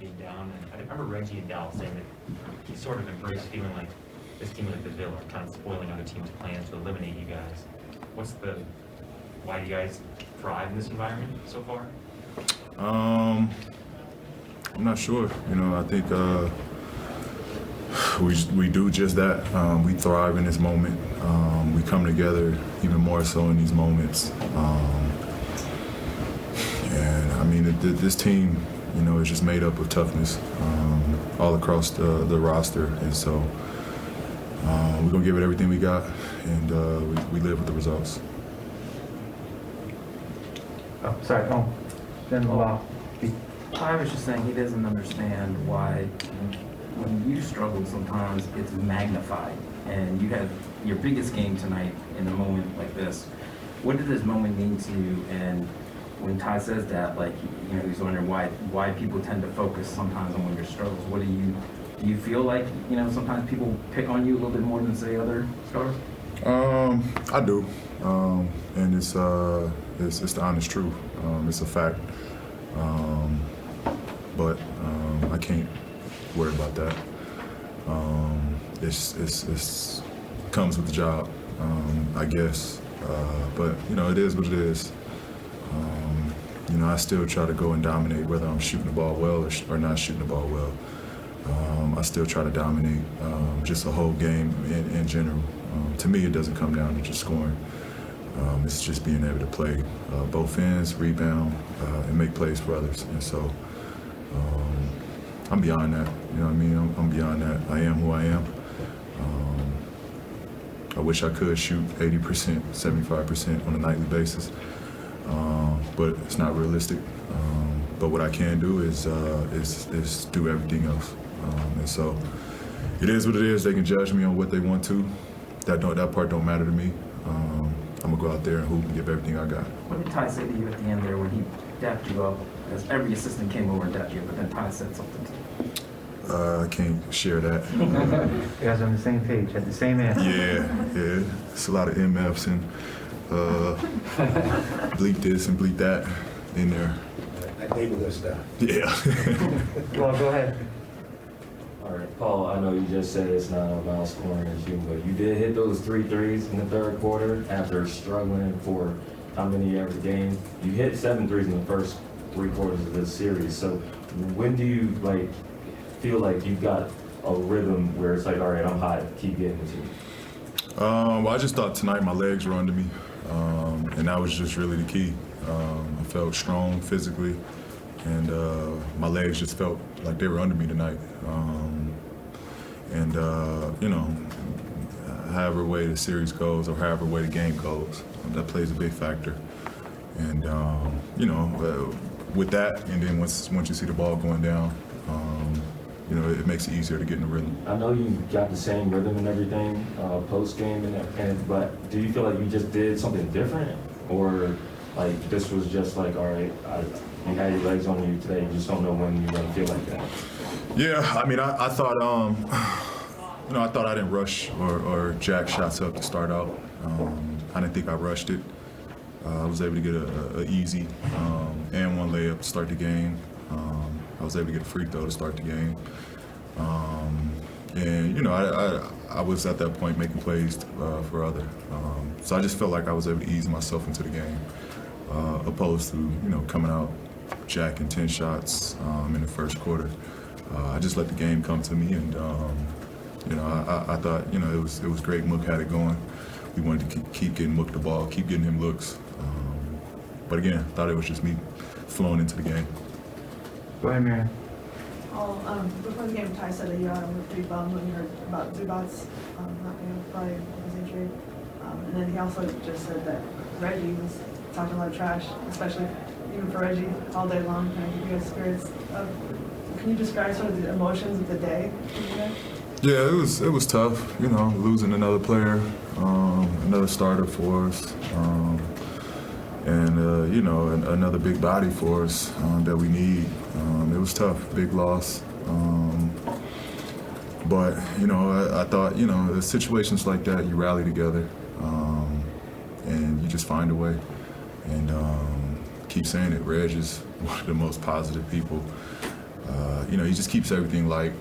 being down. And I remember Reggie and Dal saying that he sort of embraced feeling like this team like the villain, kind of spoiling other teams' plans to eliminate you guys. Why do you guys thrive in this environment so far? I'm not sure. I think we do just that. We thrive in this moment. We come together even more so in these moments. And I mean, this team, is just made up of toughness all across the roster, and so we're gonna give it everything we got, and we live with the results. Oh, sorry. Oh, then I was just saying he doesn't understand why when you struggle sometimes it's magnified. And you had your biggest game tonight in a moment like this. What did this moment mean to you? And when Ty says that, he's wondering why people tend to focus sometimes on your struggles. What do you feel like, sometimes people pick on you a little bit more than say other stars? I do. And it's the honest truth. It's a fact. But I can't worry about that. It's comes with the job, I guess. But it is what it is. I still try to go and dominate, whether I'm shooting the ball well or not shooting the ball well. I still try to dominate just the whole game in general. To me, it doesn't come down to just scoring. It's just being able to play both ends, rebound, and make plays for others. And so I'm beyond that. I'm beyond that. I am who I am. I wish I could shoot 80%, 75% on a nightly basis, but it's not realistic. But what I can do is do everything else. And so it is what it is. They can judge me on what they want to. That part don't matter to me. I'm gonna go out there and hoop and give everything I got. What did Ty say to you at the end there when he dapped you up? As every assistant came over and dapped you up, but then Ty said something to you. I can't share that. You guys are on the same page, at the same end. Yeah. It's a lot of MFs and bleep this and bleep that in there. That neighborhood stuff. Yeah. Well, go ahead. All right, Paul, I know you just said it's not about scoring and shooting, but you did hit those 3 threes in the third quarter after struggling for how many every game. You hit 7 threes in the first 3 quarters of this series. So when do you feel like you've got a rhythm where it's like, all right, I'm hot, keep getting it to me? Well, I just thought tonight my legs were under me, and that was just really the key. I felt strong physically, and my legs just felt like they were under me tonight. However way the series goes or however way the game goes, that plays a big factor. And with that, and then once you see the ball going down, it makes it easier to get in the rhythm. I know you got the same rhythm and everything post-game, but do you feel like you just did something different? Or this was just all right, you had your legs on you today, you just don't know when you're going to feel like that? Yeah, I thought, I thought I didn't rush or jack shots up to start out. I didn't think I rushed it. I was able to get a easy and one layup to start the game. I was able to get a free throw to start the game. I was at that point making plays for other. So I just felt like I was able to ease myself into the game, opposed to, coming out jacking 10 shots in the first quarter. I just let the game come to me, and I thought, it was great. Mook had it going. We wanted to keep getting Mook the ball, keep getting him looks. But again, I thought it was just me flowing into the game. Go ahead, Miriam. Before the game, Ty said that you were pretty bummed when you heard about Zubats not being able to play with his injury. And then he also just said that Reggie was talking a lot of trash, especially even for Reggie, all day long, kind of give you guys spirits. Can you describe sort of the emotions of the day? Yeah, it was tough, losing another player, another starter for us, and another big body for us that we need. It was tough, big loss. But I thought, situations like that, you rally together, and you just find a way. And keep saying it, Reg is one of the most positive people he just keeps everything light,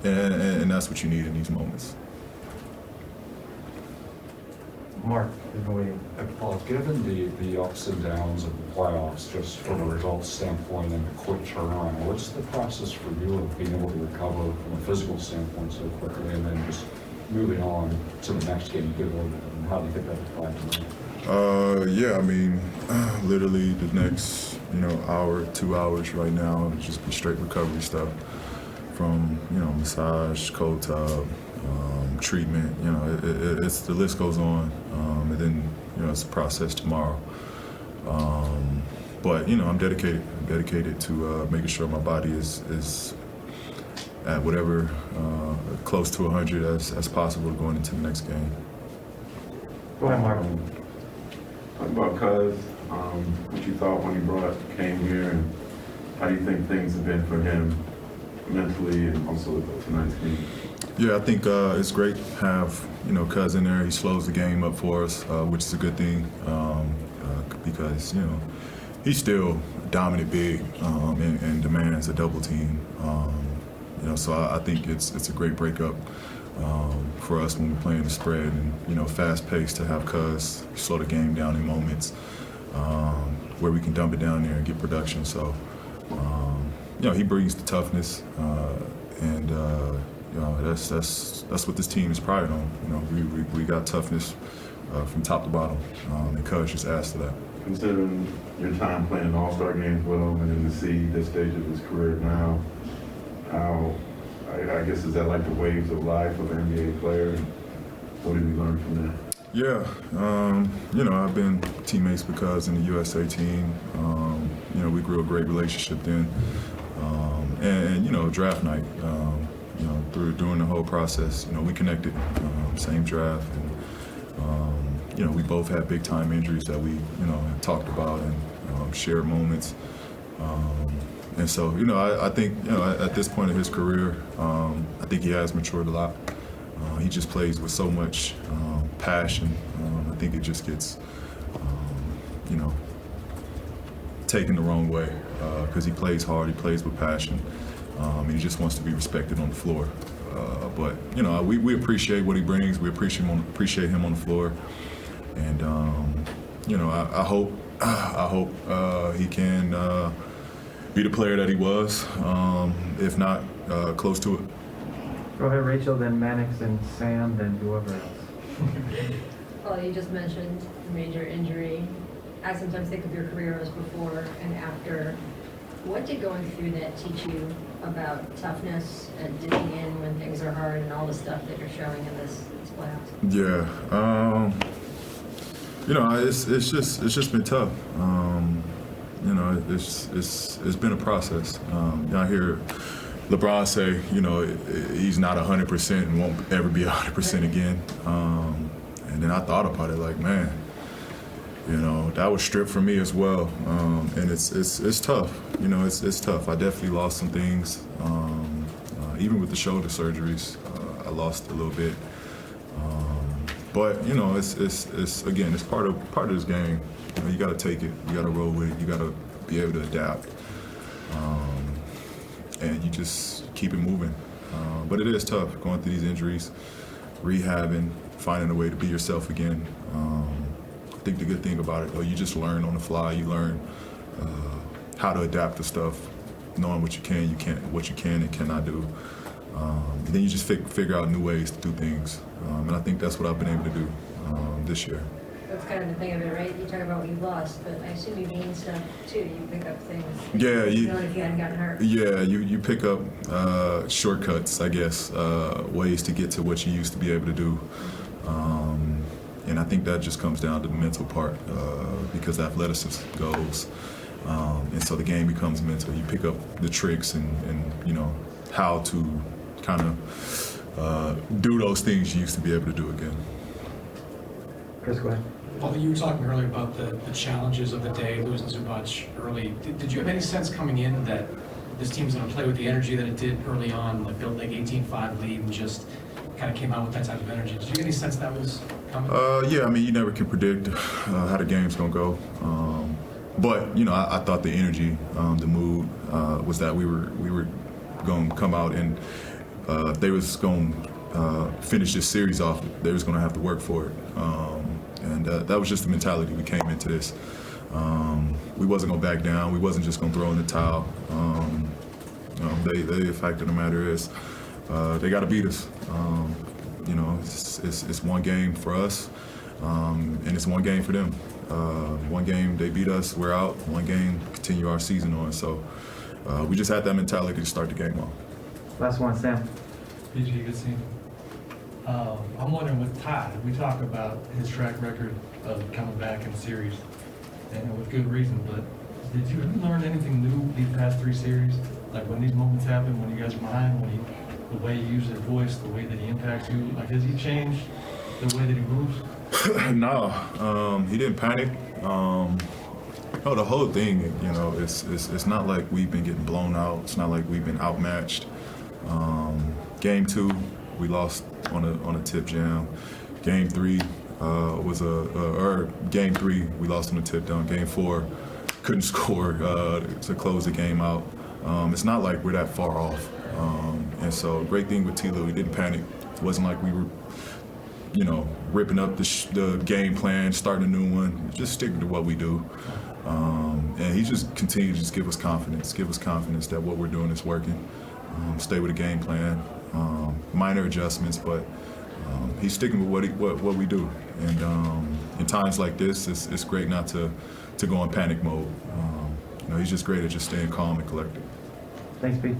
and that's what you need in these moments. Mark, you've been waiting. Paul, given the ups and downs of the playoffs, just from a results standpoint and a quick turnaround, what's the process for you of being able to recover from a physical standpoint so quickly and then just moving on to the next game good order? And how do you think that applies tonight? Yeah, I mean, literally the next, hour, 2 hours right now, it'll just be straight recovery stuff from, massage, cold tub, treatment, it's the list goes on, and then, it's a process tomorrow. But, I'm dedicated to making sure my body is at whatever, close to 100 as possible going into the next game. Go ahead, Mark. Talk about Cuz, what you thought when he came here, and how do you think things have been for him mentally and also tonight's game? Yeah, I think it's great to have, Cuz in there. He slows the game up for us, which is a good thing because, he's still dominant big and demands a double team. So I think it's a great breakup for us when we're playing the spread and, fast pace to have Cuz slow the game down in moments where we can dump it down there and get production. So, he brings the toughness and that's what this team is prided on. We got toughness from top to bottom, and Cuz just adds to that. Considering your time playing All-Star games with him and then to see this stage of his career now, how, I guess, is that like the waves of life of an NBA player? What did we learn from that? Yeah, I've been teammates with Cuz in the USA team. We grew a great relationship then. And draft night, during the whole process, we connected, same draft. And, we both had big time injuries that we, have talked about and shared moments. And so, I think, at this point in his career, I think he has matured a lot. He just plays with so much passion. I think it just gets, taken the wrong way because he plays hard, he plays with passion, and he just wants to be respected on the floor. But, we appreciate what he brings. We appreciate him on the floor. And, I hope he can be the player that he was, if not close to it. Go ahead, Rachel, then Mannix, then Sam, then whoever else. Well, you just mentioned a major injury. I sometimes think of your career as before and after. What did going through that teach you about toughness and digging in when things are hard and all the stuff that you're showing in this playoffs? Yeah, it's just been tough. It's been a process. I hear LeBron say, he's not 100% and won't ever be 100% again. And then I thought about it like, man, that was stripped from me as well. And it's tough. It's tough. I definitely lost some things. Even with the shoulder surgeries, I lost a little bit. But it's again, it's part of this game. You got to take it. You got to roll with it. You got to be able to adapt. And you just keep it moving. But it is tough going through these injuries, rehabbing, finding a way to be yourself again. I think the good thing about it, though, you just learn on the fly. You learn how to adapt to stuff, knowing what you can and cannot do. And then you just figure out new ways to do things. And I think that's what I've been able to do this year. That's kind of the thing of it, right? You talk about what you lost, but I assume you gained stuff too. You pick up things. Yeah, if you hadn't gotten hurt. Yeah, you pick up shortcuts, I guess, ways to get to what you used to be able to do. And I think that just comes down to the mental part because athleticism goes. And so the game becomes mental. You pick up the tricks and how to kind of do those things you used to be able to do again. Chris, go ahead. Paul, you were talking earlier about the challenges of the day, losing Zubac early. Did you have any sense coming in that this team's going to play with the energy that it did early on, like build like 18-5 lead and just kind of came out with that type of energy? Did you get any sense that was coming? Yeah, I mean, you never can predict how the game's going to go. But I thought the energy, the mood was that we were going to come out and they was going to finish this series off. They was going to have to work for it, and that was just the mentality we came into this. We wasn't going to back down. We wasn't just going to throw in the towel. The fact of the matter is, they got to beat us. It's one game for us, and it's one game for them. One game they beat us, we're out. One game, continue our season on. So we just had that mentality to start the game off. Last one, Sam. PG, good seeing you. I'm wondering with Ty, we talk about his track record of coming back in series, and with good reason, but have you learned anything new these past 3 series? Like when these moments happen, when you guys are behind, the way he uses his voice, the way that he impacts you, like has he changed the way that he moves? No, he didn't panic. No, the whole thing, it's not like we've been getting blown out. It's not like we've been outmatched. Game 2, we lost on a tip jam. Game 3 Game 3 we lost on a tip down. Game 4 couldn't score to close the game out. It's not like we're that far off. And so, great thing with T. Lou, he didn't panic. It wasn't like we were, ripping up the game plan, starting a new one. Just sticking to what we do. And he just continued to just give us confidence that what we're doing is working. Stay with the game plan. Minor adjustments, but he's sticking with what we do. And in times like this, it's great not to go in panic mode. He's just great at just staying calm and collected. Thanks, Pete.